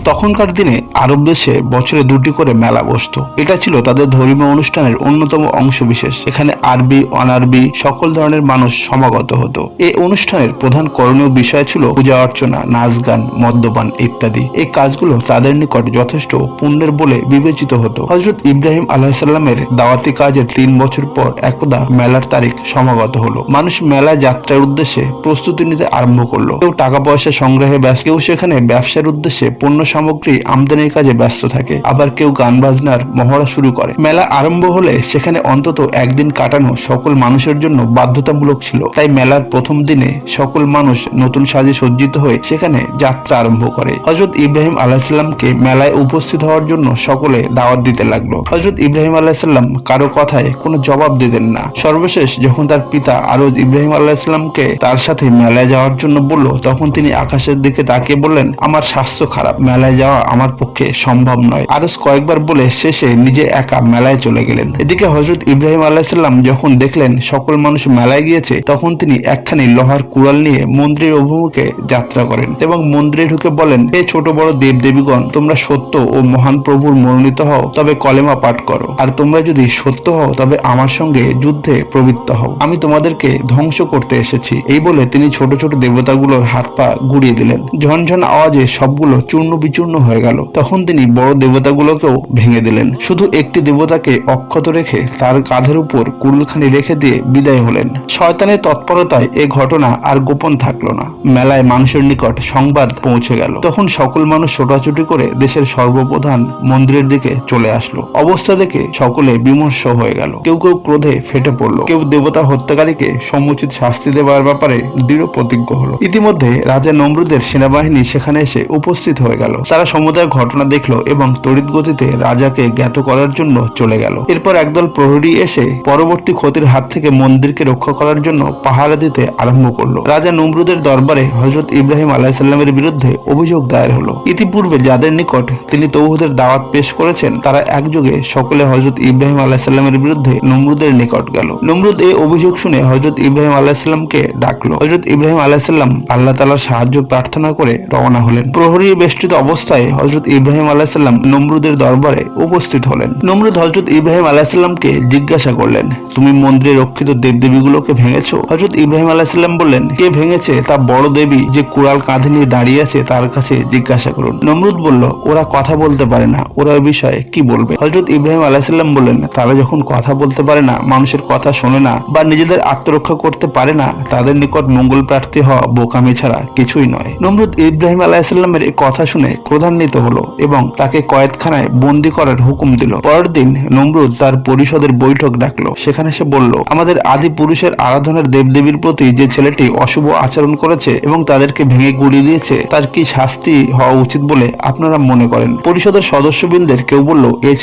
তখনকার দিনে আরব দেশে বছরে 2টি করে মেলা বসতো। এটা ছিল তাদের ধর্মীয় অনুষ্ঠানের অন্যতম অংশ বিশেষ। এখানে আরবি অনারবি সকল ধরনের মানুষ সমাগত হতো। এই অনুষ্ঠানের প্রধান করণীয় বিষয় ছিল পূজা অর্চনা, নাচ গান, মদ্যপান ইত্যাদি। এই কাজগুলো তাদের নিকট যথেষ্ট পুণ্যের বলে বিবেচিত হতো। হযরত ইব্রাহিম আলাইহিসসালামের দাওয়াতি কাজের 3 বছর পর একদা মেলার তারিখ সমাগত হলো। মানুষ মেলা যাত্রার উদ্দেশ্যে প্রস্তুতি নিতে আরম্ভ করলো। কেউ টাকা পয়সা সংগ্রহে ব্যস্ত, কেউ সেখানে ব্যবসার উদ্দেশ্যে পণ্য সামগ্রী আমদানির কাজে ব্যস্ত থাকে, আবার কেউ গান বাজনার মহড়া শুরু করে। মেলা আরম্ভ হলে সেখানে অন্তত একদিন কাটানো সকল মানুষের জন্য বাধ্যতামূলক ছিল। তাই মেলার প্রথম দিনে সকল মানুষ নতুন সাজে সজ্জিত হয়ে সেখানে যাত্রা আরম্ভ করে। হযরত ইব্রাহিম আলাইহিসসালামকে মেলায় উপস্থিত হওয়ার জন্য সকলে দাওয়াত দিতে লাগলো। হযরত ইব্রাহিম আলাইহিসসালাম কারো কথায় কোনো জবাব দিতেন না। সর্বশেষ যখন তার পিতা আরজ ইব্রাহিম আলাইহিসসালামকে তার সাথে মেলায় যাওয়ার জন্য বলল, তখন তিনি আকাশের দিকে তাকিয়ে বললেন, আমার স্বাস্থ্য খারাপ, মেলায় যাওয়া আমার পক্ষে সম্ভব নয়। আরজ কয়েকবার বলে শেষে নিজে একা মেলায় চলে গেলেন। এদিকে হযরত ইব্রাহিম আলাইহিসসালাম যখন দেখলেন সকল মানুষ মেলায় গিয়েছে, তখন তিনি একখানি লোহার কুড়াল নিয়ে মন্দিরের অভিমুখে যাত্রা করেন এবং মন্দিরে ঢুকে বলেন, হে ছোট বড় দেব দেবীগণ, তোমরা সত্য ও মহান প্রভুর মনোনীত হও তবে কলেমা পাঠ করো, আর তোমরা যদি সত্য হও তবে আমার সঙ্গে যুদ্ধে প্রবৃত্ত হও। আমি তোমাদেরকে ধ্বংস করতে এসেছি। এই বলে তিনি ছোট ছোট দেবতাগুলোর হাত পা গুড়িয়ে দিলেন। ঝনঝন আওয়াজে সবগুলো চূর্ণ বিচূর্ণ হয়ে গেল। তখন তিনি বড় দেবতাগুলোকেও ভেঙে দিলেন। শুধু একটি দেবতাকে অক্ষত রেখে তার কাঁধের উপর কুড়ুলখানি রেখে দিয়ে বিদায় হলেন। শয়তানের তৎপরতায় এ ঘটনা আর গোপন থাকলো না। মেলায় মানুষের নিকট সংবাদ পৌঁছে গেল। তখন সকল মানুষ ছোটাছুটি করে দেশের সর্বপ্রধান মন্দিরের দিকে চলে আসলো। অবস্থা দেখে সকলে বিমর্ষ হয়ে গেল। কেউ কেউ ক্রোধে ফেটে পড়লো, কেউ দেবতা হত্যাকারীকে সমুচিত শাস্তি দেওয়ার ব্যাপারে দৃঢ় প্রতিজ্ঞ হলো। ইতিমধ্যে রাজা নমরুদের সেনাবাহিনী সেখানে এসে উপস্থিত হয়ে গেল। তারা সমুদায় ঘটনা দেখলো এবং তড়িৎ গতিতে রাজাকে জ্ঞাত করার জন্য চলে গেল। এরপর একদল প্রহরী এসে পরবর্তী ক্ষতির হাত থেকে মন্দিরকে রক্ষা করার জন্য পাহারা দিতে আরম্ভ করলো। রাজা নমরুদের দরবারে হযরত ইব্রাহিম আলাইহিসসালামের বিরুদ্ধে অভিযোগ দায়ের হলো। ইতিপূর্বে যাদের নিকট তিনি তৌহিদের দাওয়াত পেশ করেছেন, তারা একযোগে সকলে হযরত ইব্রাহিম আলাইহিসসালামের বিরুদ্ধে নমরুদের নিকট গেল। নমরুদ এই অভিযোগ শুনে হযরত ইব্রাহিম আলাইহিসসালামকে ডাকলো। হযরত ইব্রাহিম আলাইহিসসালাম আল্লাহ তাআলার সাহায্য প্রার্থনা করে রওনা হলেন। প্রহরী বেষ্টিত অবস্থায় হযরত ইব্রাহিম আলাইহিসসালাম নমরুদের দরবারে উপস্থিত হলেন। নমরুদ হযরত ইব্রাহিম আলাইহিসসালামকে জিজ্ঞাসা করলেন, তুমি মন্দিরে রক্ষিত দেবদেবীগুলোকে ভেঙেছো? হযরত ইব্রাহিম আলাইহিসসালাম বললেন, কে ভেঙেছে তা বড় দেবী যে কুড়াল কাঁধে নিয়ে দাঁড়িয়ে আছে তার কাছে জিজ্ঞাসা করুন। নমরুদ বলল, ওরা কথা বলতে পারে না, ওরা এই বিষয়ে কি বলবে? হযরত ইব্রাহিম আলাইহিসসালাম বললেন, তারা যখন কথা বলতে পারে না, মানুষের কথা শোনে না বা নিজেদের আত্মরক্ষা করতে পারে না, তাদের নিকট মঙ্গল প্রার্থী হওয়া বোকামি ছাড়া কিছুই নয়। নমরুদ ইব্রাহিম আলাইহিসসালামের এই কথা শুনে ক্রোধান্বিত হলো এবং তাকে কয়েদখানায় বন্দী করার হুকুম দিল। পরের দিন নমরুদ তার পরিষদের বৈঠক ডাকলো। সেখানে সে বলল, আমাদের আদি পুরুষের আরাধনার দেবদেবীর প্রতি যে ছেলেটি অশুভ আচরণ করেছে এবং তাদেরকে ভেঙে গুড়িয়ে দিয়েছে, তার কি শাস্তি হওয়া উচিত বলে আপনারা মনে করেন? পরিষদের সদস্যবৃন্দের কেউ বলল, এই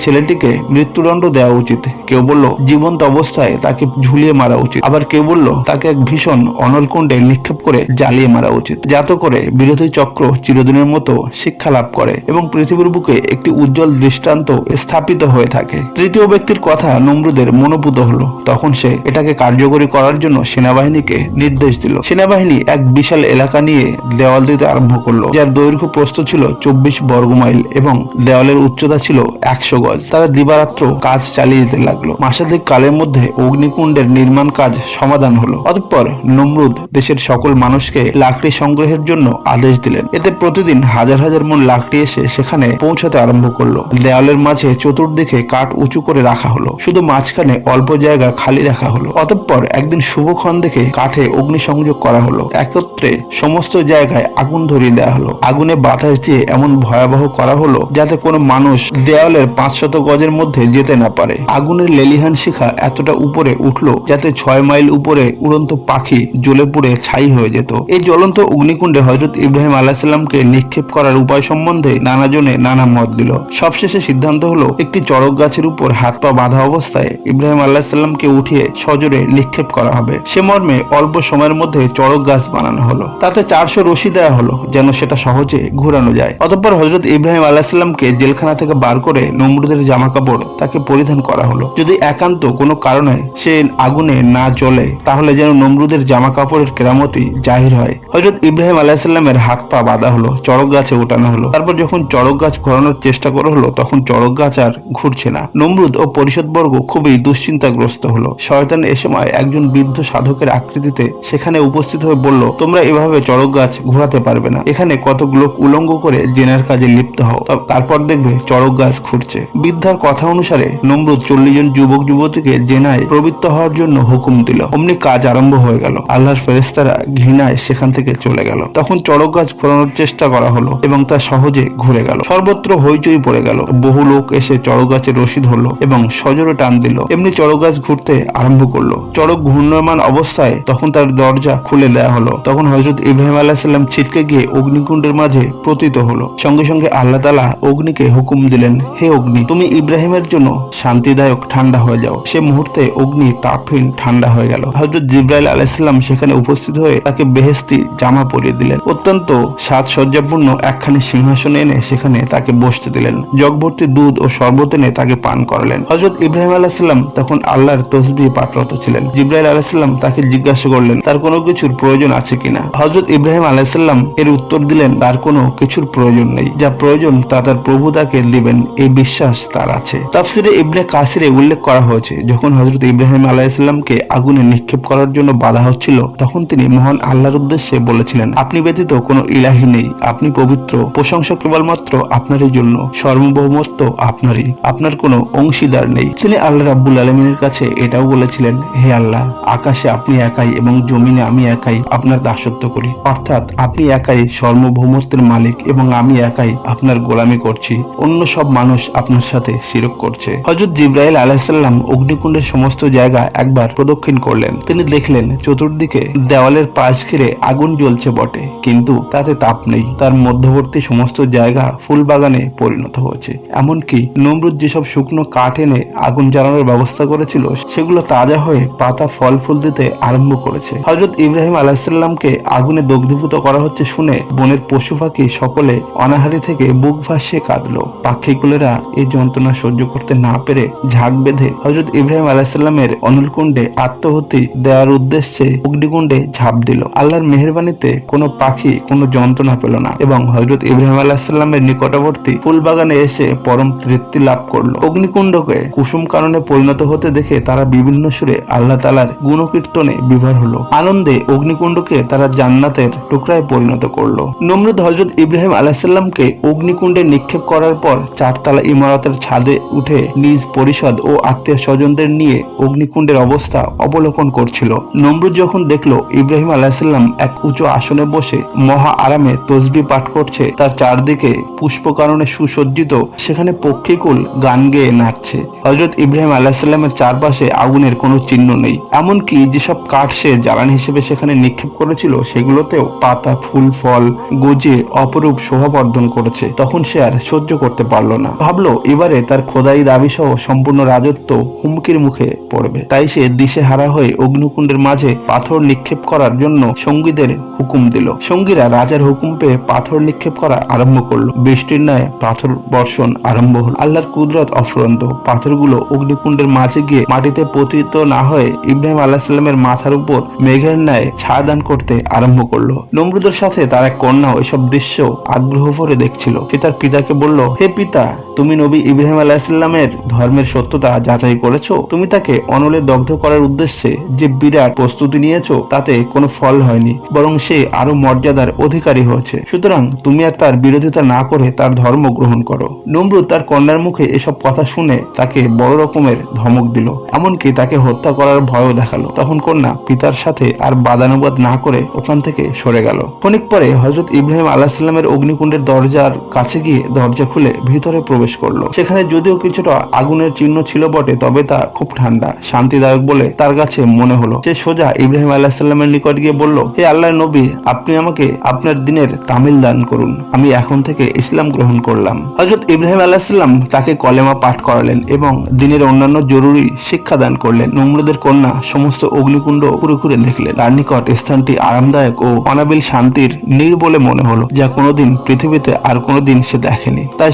ছেলেটিকে মৃত্যুদণ্ড দেওয়া উচিত। কেউ বলল, জীবন্ত অবস্থায় তাকে ঝুলিয়ে মারা উচিত। আবার কেউ বলল, তাকে এক ভীষণ অনলকুণ্ডে নিক্ষেপ করে জ্বালিয়ে মারা উচিত, যাতে করে বিরোধী চক্র চিরদিনের মতো শিক্ষা লাভ করে এবং পৃথিবীর বুকে একটি উজ্জ্বল দৃষ্টান্ত স্থাপিত হয়ে থাকে। তৃতীয় ব্যক্তির কথা নমরুদের মনোপুত হলো। তখন সে এটাকে কার্যকরী করার জন্য সেনাবাহিনীকে নির্দেশ দিল। সেনাবাহিনী এক বিশাল এলাকা নিয়ে দেওয়াল দিতে আরম্ভ করলো, যার দৈর্ঘ্য প্রস্থ ছিল 24 বর্গমাইল এবং দেওয়ালের উচ্চতা ছিল 100 গজ। তারা দিবারাত্র কাজ চালিয়ে যেতে লাগলো। মাসাধিক কালের মধ্যে অগ্নিকুণ্ডের নির্মাণ কাজ সমাধান হলো। অতঃপর নমরুদ দেশের সকল মানুষকে লাকড়ি সংগ্রহের জন্য আদেশ দিলেন। এতে প্রতিদিন হাজার হাজার মন লাকড়ি এসে সেখানে পৌঁছাতে আরম্ভ করলো। দেওয়ালের মাঝে চতুর্দিকে কাঠ উঁচু করে রাখা হলো, শুধু মাঝখানে অল্প জায়গা খালি রাখা হলো। অতঃপর একদিন শুভক্ষণ দেখে কাঠে অগ্নিসংযোগ করা হলো। একত্রে সমস্ত জায়গায় আগুন ধরিয়ে দেওয়া হলো। আগুনে বাতাস দিয়ে এমন ভয়াবহ করা হলো যাতে কোনো মানুষ দেওয়ালের 500 গজের মধ্যে যেতে না পারে। আগুনের লেলিহান শিখা এতটা উপরে উঠলো যাতে 6 মাইল উপরে উড়ন্ত পাখি জ্বলে পুড়ে ছাই হয়ে যেত। এই জ্বলন্ত অগ্নিকুণ্ডে হযরত ইব্রাহিম আলাইহিসসালামকে নিক্ষেপ করার উপায় সম্বন্ধে নানাজনে নানা মত দিল। সবশেষে সিদ্ধান্ত হলো একটি চড়ক গাছের উপর হাত পা বাঁধা অবস্থায় ইব্রাহিম আলাইহিসসালামকে উঠিয়ে সজোরে নিক্ষেপ করা হবে। সে মর্মে অল্প সময়ের মধ্যে চড়ক গাছ বানানো হলো। তাতে 400 রশি দেওয়া হলো যেন সেটা সহজে ঘোরানো যায়। অতঃপর হযরত ইব্রাহিম আলাইহিসসালামকে জেলখানা থেকে বার করে নমরুদের জামা কাপড় তাকে পরিধান করা হলো। যদি একান্ত কোনো কারণে সে আগুনে না জ্বলে, তাহলে যেন নমরুদের জামা কাপড়ের কেরামতি জাহির হয়। হযরত ইব্রাহিম আলাইহিসসালামের হাত পা বাঁধা হলো। চড়ক গাছে ওঠানো হলো। তারপর যখন চড়ক গাছ ঘোরানোর চেষ্টা করা হলো তখন চড়ক গাছ আর ঘুরছে না। নমরুদ ও পরিষদবর্গ খুবই দুশ্চিন্তাগ্রস্ত হলো। শয়তান এ সময় একজন বৃদ্ধ সাধকের আকৃতিতে সেখানে উপস্থিত হয়ে বলল, তোমরা এভাবে চড়ক গাছ ঘোরাতে পারবে না। এখানে কতগুলো উলঙ্গ করে জেনার কাজে লিপ্ত হও, তারপর দেখবে চড়ক গাছ ঘুরছে। বৃদ্ধার কথা অনুসারে নমরুদ 40 জন যুবক যুবতীকে জেনায় প্রবৃত্ত হওয়ার জন্য হুকুম দিল। অমনি কাজ আরম্ভ হয়ে গেল। আল্লাহর ফেরেশতারা ঘৃণায় সেখান থেকে চলে গেল। তখন চড়ক গাছ ঘোরানোর চেষ্টা করা হলো এবং তা সহজে ঘুরে গেল। সর্বত্র হইচই পড়ে গেল। বহু লোক এসে চড়ক গাছের রশি ধরলো এবং সজোরে টান দিল। এমনি চড়ক গাছ ঘুরতে আরম্ভ করলো। চড়ক ঘূর্ণয়মান অবস্থায় তখন তার দরজা খুলে দেয়া হলো। তখন হযরত ইব্রাহিম আলাইহিস সালাম ছিটকে গিয়ে অগ্নিকুণ্ডের মাঝে পতিত হলো। সঙ্গে সঙ্গে আল্লাহ তাআলা অগ্নিকে হুকুম দিলেন, হে অগ্নি, তুমি ইব্রাহিমের জন্য শান্তিদায়ক ঠান্ডা হয়ে যাও। সে মুহূর্তে অগ্নি তাপহীন ঠান্ডা হয়ে গেল। হযরত জিবরাইল আলাইহিস সালাম সেখানে উপস্থিত হয়ে তাকে বেহেশতি জামা পরিয়ে দিলেন। অত্যন্ত সাজসজ্জাপূর্ণ একখানি সিংহাসনে এনে সেখানে তাকে বসতে দিলেন। জগভর্তি দুধ ও শরবত এনে তাকে পান করালেন। হযরত ইব্রাহিম আলাইহিস সালাম তখন আল্লাহর তসবিহ পাঠরত ছিলেন। জিবরাইল আলাইহিস সালাম তাকে জিজ্ঞাসা করলেন তার কোনো কিছুর প্রয়োজন আছে কিনা। হযরত ইব্রাহিম আলাইহিস সালাম এর উত্তর দিলেন, তার কোনো কিছুর প্রয়োজন নেই। যা প্রয়োজন তা তার প্রভু তাকে দিবেন, এই বিশ্বাস তার আছে। তাফসিরে ইবনে কাসিরে উল্লেখ করা হয়েছে, যখন হযরত ইব্রাহিম আলাইহিস সালামকে আগুনে নিক্ষেপ করার জন্য বাধা হচ্ছিল তখন তিনি মহান আল্লাহর উদ্দেশ্যে বলেছিলেন, আপনি ব্যতীত কোনো ইলাহি নেই, আপনি পবিত্র, প্রশংসা কেবলমাত্র আপনারই জন্য, সার্বভৌমত্ব আপনারই, আপনার কোনো অংশীদার নেই। তিনি আল্লাহ রাব্বুল আলামিনের কাছে এটাও বলেছিলেন, হে আল্লাহ, আকাশে আপনি একাই এবং জমিনে আমি একাই আপনার দাসত্ব করি, অর্থাৎ আপনি একাই সার্বভৌমত্বের মালিক এবং আমি একাই আপনার গোলামি করছি, অন্য সব মানুষ আপনার সাথে শিরক করছে। হযরত জিবরাইল আলাইহিস সালাম অগ্নিকুণ্ডের সমস্ত জায়গা একবার প্রদক্ষিণ করলেন। তিনি দেখলেন চতুর্দিকে দেওয়ালের পাশ ঘিরে আগুন জ্বলছে বটে, কিন্তু তাতে তাপ নেই। তার মধ্যবর্তী সমস্ত জায়গা ফুল বাগানে পরিণত হয়েছে। এমনকি নমরুদ যেসব শুকনো কাঠ এনে আগুন জ্বালানোর ব্যবস্থা করেছিল সেগুলো তাজা হয়ে পাতা ফল ফুল দিতে আরম্ভ করেছে। হযরত ইব্রাহিম আলাইহিস সালামকে আগুনে দগ্ধীভূত করা হচ্ছে শুনে বনের পশু পাখি সকলে অনাহারি থেকে বুক ভাসিয়ে কাঁদলো। পাখিগুলোরা এই যন্ত্রণা সহ্য করতে না পেরে ঝাঁক বেঁধে হযরত ইব্রাহিম আলাইহিস সালামের অনলকুণ্ডে আত্মাহুতি দেওয়ার উদ্দেশ্যে অগ্নিকুণ্ডে ঝাঁপ দিল। আল্লাহর মেহেরবানিতে কোনো পাখি কোনো যন্ত্রণা পেল না এবং হযরত ইব্রাহিম আলাইহিস সালামের নিকটবর্তী ফুল বাগানে এসে পরম তৃপ্তি লাভ করলো। অগ্নিকুণ্ডকে কুসুম কাননে পরিণত হতে দেখে তারা বিভিন্ন সুরে আল্লাহ তাআলার গুণকীর্তনে বিভোর হলো। আনন্দে অগ্নিকুণ্ডকে তারা জান্নাতের টুকরায় পরিণত করলো। নমরুদ হযরত ইব্রাহিম আলাইহিস সালামকে অগ্নিকুণ্ডে নিক্ষেপ করার পর 4 তলা ইমারতের ছাদে উঠে নিজ পরিষদ ও আত্মীয় স্বজনদের নিয়ে অগ্নিকুণ্ডের অবস্থা অবলোকন করছিল। নমরুদ যখন দেখলো ইব্রাহিম আলাইহিস সালাম এক উঁচু আসনে বসে মহা আরামে তসবিহ পাঠ করছে, তার চারদিকে পুষ্পকাননে সুসজ্জিত, সেখানে পক্ষীকুল গান গেয়ে নাচছে। হযরত ইব্রাহিম আলাইহিস সালামের চারপাশে আগুনের কোনো চিহ্ন নেই। এমনকি যেসব কাঠ সে জ্বালানি হিসেবে সেখানে নিক্ষেপ করেছিল সেগুলোতেও পাতা ফুল ফল গজে অপরূপ শোভাবর্ধন করেছে। তখন সে আর সহ্য করতে পারল না। ভাবলো এবারে তার খোদাই দাবি সহ সম্পূর্ণ রাজত্ব হুমকির মুখে পড়বে। তাই সে দিশেহারা হয়ে অগ্নিকুণ্ডের মাঝে পাথর নিক্ষেপ করার জন্য সঙ্গীদের হুকুম দিল। সঙ্গীরা রাজার হুকুম পেয়ে পাথর নিক্ষেপ করা আরম্ভ করলো। বৃষ্টির ন্যায় পাথর বর্ষণ আরম্ভ হল। আল্লাহর কুদরত অফুরন্ত। পাথরগুলো অগ্নিকুণ্ডের মাঝে গিয়ে মাটিতে পতিত না হয়ে ইব্রাহিম আলাইহিস সালামের মাথার উপর মেঘের ন্যায় ছায়া দান করতে আরম্ভ করলো। নমরুদের সাথে তার এক কন্যাও এসব দৃশ্য আগ্রহ ভরে দেখছিল। সে তার পিতাকে বলল, হে পিতা, তুমি নবী ইব্রাহিম আলাইহিস সালামের ধর্মের সত্যতা যাচাই করেছো? তুমি তাকে অনলে দগ্ধ করার উদ্দেশ্যে যে বিরাট প্রস্তুতি নিয়েছো তাতে কোনো ফল হয়নি, বরং সে আরো মর্যাদার অধিকারী হয়েছে। সুতরাং তুমি আর তার বিরোধিতা না করে তার ধর্ম গ্রহণ করো। নমরুদ তার কন্যার মুখে এসব কথা শুনে তাকে বড় রকমের ধমক দিল, এমনকি তাকে হত্যা করার ভয়ও দেখালো। তখন কন্যা পিতার সাথে আর বাদানুবাদ না করে ওখান থেকে সরে গেল। ক্ষণিক পরে হযরত ইব্রাহিম আলাইহিস সালামের অগ্নিকুণ্ডের দরজার কাছে গিয়ে দরজা খুলে ভিতরে প্রবেশ করলো। সেখানে যদিও কিছুটা আগুনের চিহ্ন ছিল বটে, তবে তা খুব ঠান্ডা শান্তিদায়ক বলে তার কাছে মনে হলো। সে সোজা ইব্রাহিম আলাইহিস সালামের নিকট গিয়ে বলল, হে আল্লাহর নবী, আপনি আমাকে আপনার দ্বীনের তামিল দান করুন। আমি এখন থেকে ইসলাম গ্রহণ করলাম। হযরত ইব্রাহিম আলাইহিস সালাম তাকে কলেমা পাঠ করালেন এবং দ্বীনের অন্যান্য জরুরি শিক্ষা দান করলেন। নমরুদের কন্যা সমস্ত অগ্নিকুণ্ড ঘুরে ঘুরে দেখলেন। তার নিকট স্থানটি আরামদায়ক ও অনাবিল শান্তির নীড় বলে মনে হলো, যা কোনোদিন পৃথিবীতে আর কোনোদিন সে দেখেনি। তাই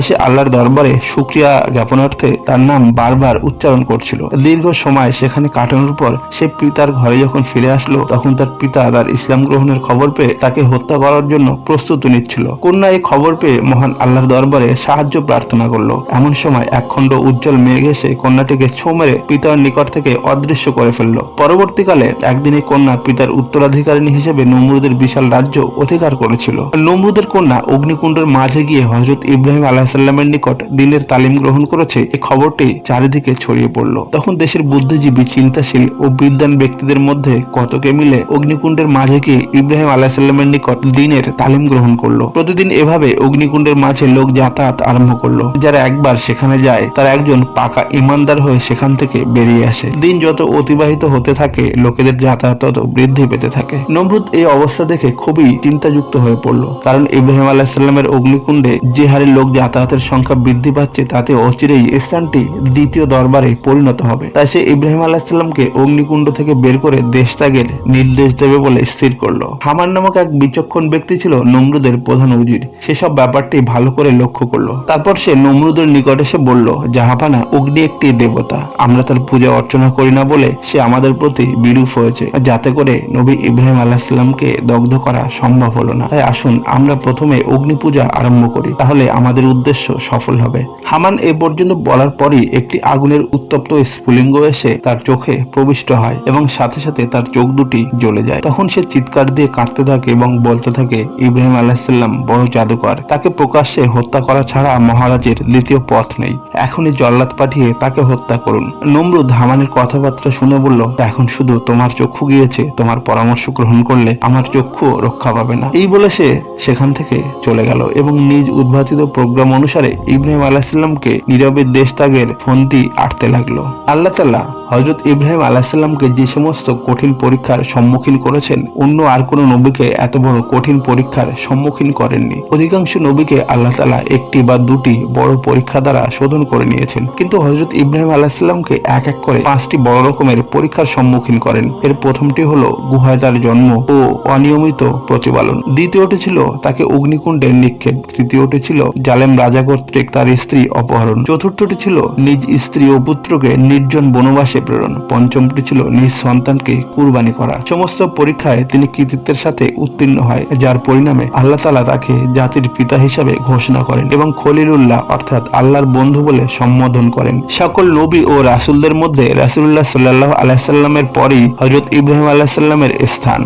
সে আল্লাহর দরবারে শুকরিয়া জ্ঞাপনার্থে তার নাম বারবার উচ্চারণ করছিল। দীর্ঘ সময় সেখানে কাটানোর পর সে পিতার ঘরে যখন ফিরে আসলো তখন তার পিতা তার ইসলাম গ্রহণের খবর পেয়ে তাকে হত্যা করার জন্য প্রস্তুতি নিচ্ছিল। কন্যা এই খবর পেয়ে মহান আল্লাহর দরবারে সাহায্য প্রার্থনা করলো। এমন সময় এক খণ্ড উজ্জ্বল মেঘ এসে কন্যাটিকে ছোঁ মেরে পিতার নিকট থেকে অদৃশ্য করে ফেললো। পরবর্তীকালে একদিন এই কন্যা পিতার উত্তরাধিকারিণী হিসেবে নমরুদের বিশাল রাজ্য অধিকার করেছিল। নমরুদের কন্যা অগ্নিকুণ্ডের মাঝে গিয়ে হযরত ইব্রাহিম আলাইহিসসালামের নিকট দ্বীনের তালিম গ্রহণ করেছে, এই খবরটি চারিদিকে ছড়িয়ে পড়লো। তখন দেশের বুদ্ধিজীবী, চিন্তাশীল ও বিদ্বান ব্যক্তিদের মধ্যে কতকে মিলে অগ্নিকুণ্ডের মাঝে গিয়ে ইব্রাহিম আলাইহিসসালামের নিকট দ্বীনের তালিম গ্রহণ করলো। প্রতিদিন এভাবে অগ্নিকুণ্ডের মাঝে লোক যাতায়াত আরম্ভ করলো। যারা একবার সেখানে যায় তারা একজন পাকা ইমানদার হয়ে সেখান থেকে বেরিয়ে আসে। দিন যত অতিবাহিত হতে থাকে লোকেদের যাতায়াত তত বৃদ্ধি পেতে থাকে। নমরুদ এই অবস্থা দেখে খুবই চিন্তাযুক্ত হয়ে পড়লো, কারণ ইব্রাহিম আলাইহিসসালামের অগ্নিকুণ্ডে যে হারে লোক যাতায়াতের সংখ্যা বৃদ্ধি পাচ্ছে তাতে অচিরেই স্থানটি দ্বিতীয় দরবারে পরিণত হবে। তাই সে ইব্রাহিম আলাইহিসসালামকে অগ্নিকুণ্ড থেকে বের করে দেশ ত্যাগের নির্দেশ দেবে বলে স্থির করলো। হামান নামক এক বিচক্ষণ ব্যক্তি ছিল নমরুদের প্রধান উজির। সেসব ব্যাপারটি ভালো করে লক্ষ্য করলো। তারপর সে নমরুদের নিকট এসে বলল, জাহাপানা, অগ্নি একটি দেবতা, আমরা তার পূজা অর্চনা করি না বলে সে আমাদের প্রতি বিরূপ হয়েছে, যাতে করে নবী ইব্রাহিম আলাইহিসসালামকে দগ্ধ করা সম্ভব হলো না। তাই আসুন আমরা প্রথমে অগ্নি পূজা আরম্ভ করি, তাহলে আমাদের উদ্দেশ্য সফল হবে। হামান এ পর্যন্ত বলার পরই একটি আগুনের উত্তপ্ত স্ফুলিঙ্গ এসে তার চোখে প্রবিষ্ট হয় এবং সাথে সাথে তার চোখ দুটি জ্বলে যায়। তখন সে চিৎকার দিয়ে কাঁদতে থাকে এবং বলতে থাকে, ইব্রাহিম আলাইহিসসালাম বড় জাদুকর, তাকে প্রকাশ্যে হত্যা করা ছাড়া মহারাজের দ্বিতীয় পথ নেই। এখনই জল্লাদ পাঠিয়ে তাকে হত্যা করুন। নমরুদ হামানের কথাবার্তা শুনে বলল, এখন শুধু তোমার চক্ষু গিয়েছে, তোমার পরামর্শ গ্রহণ করলে আমার চক্ষু রক্ষা পাবে না। এই বলে সে সেখান থেকে চলে গেল এবং নিজ উদ্ভাবিত প্রোগ্রাম অনুসারে ইব্রাহিম আলাইহিসসালামকে নীরবে দেশ ত্যাগের ফন্দি আটতে লাগলো। আল্লাহ তাআলা হযরত ইব্রাহিম আলাইহিসসালামকে যে সমস্ত কঠিন পরীক্ষার সম্মুখীন করেছেন, অন্য আর কোনো নবীকে এত বড় কঠিন পরীক্ষার সম্মুখীন করেননি। অধিকাংশ নবীকে আল্লাহ তাআলা একটি বা দুটি বড় পরীক্ষা দ্বারা শোধন করে নিয়েছেন, কিন্তু হযরত ইব্রাহিম আলাইহিসসালামকে এক এক করে 5টি বড় রকমের পরীক্ষার সম্মুখীন করেন। এর প্রথমটি হলো গুহায় তার জন্ম ও অনিয়মিত প্রতিপালন। দ্বিতীয়টি ছিল তাকে অগ্নিকুণ্ডে নিক্ষেপ। তৃতীয়টি ছিল জালেম রাজা কর্তৃক তার স্ত্রী অপহরণ। চতুর্থটি ছিল নিজ স্ত্রী ও পুত্রকে নির্জন বনবাসে প্রেরণ। পঞ্চমটি ছিল নিজ সন্তানকে কুরবানি করা। সমস্ত পরীক্ষায় তিনি কৃতিত্বের সাথে উত্তীর্ণ হয়, যার পরিণামে আল্লাহ তাআলা তাকে জাতির পিতা হিসাবে ঘোষণা করেন এবং খলিলুল্লাহ অর্থাৎ আল্লাহর বন্ধু বলে সম্বোধন করেন। সকল নবী ও রাসূলদের মধ্যে রাসূলুল্লাহ সাল্লাল্লাহু আলাইহি সাল্লামের পরই হযরত ইব্রাহিম আলাইহিস সালামের স্থান।